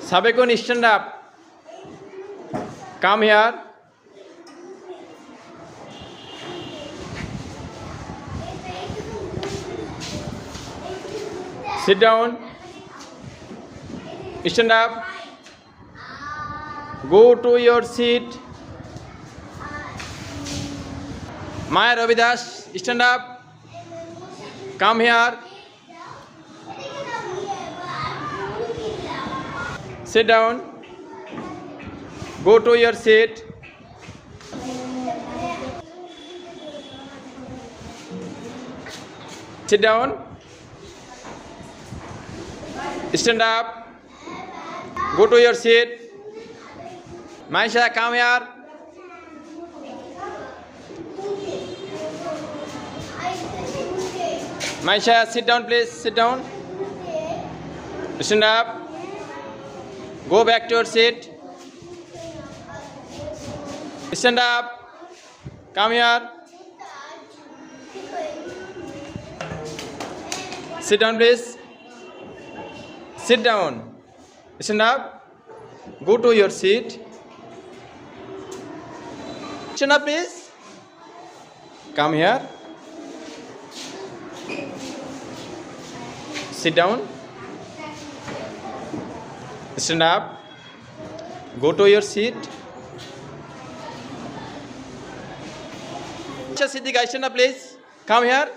Sabekun, stand up. Come here. Sit down. Stand up. Go to your seat. Maya Ravidas, stand up. Come here. Sit down. Go to your seat. Sit down. Stand up. Go to your seat. Maisha, come here. Maisha, sit down, please. Sit down. Stand up. Go back to your seat. Stand up. Come here. Sit down, please. Sit down. Stand up. Go to your seat. Stand up, please. Come here. Sit down. Stand up. Go to your seat. Siddiqa, stand up, please. Come here.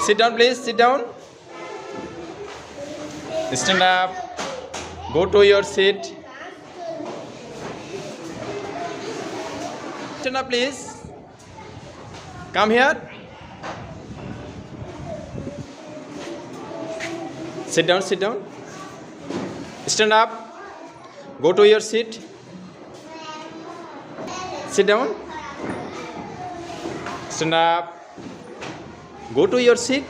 Sit down, please. Sit down. Stand up. Go to your seat. Stand up, please. Come here. Sit down, sit down. Stand up. Go to your seat. Sit down. Stand up. Go to your seat.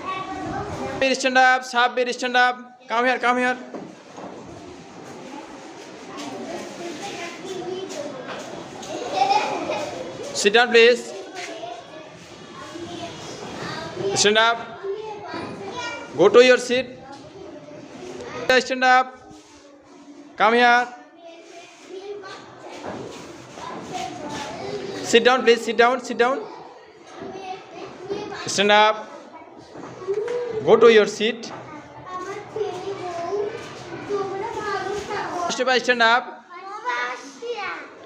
Stand up. Sabir, stand up. Come here, come here. Sit down, please. Stand up. Go to your seat. Stand up. Come here. Sit down, please. Sit down. Sit down. Stand up. Go to your seat. Stand up.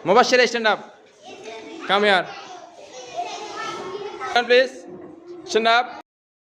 Mubashir, stand up. Come here. Stand, please. Stand up.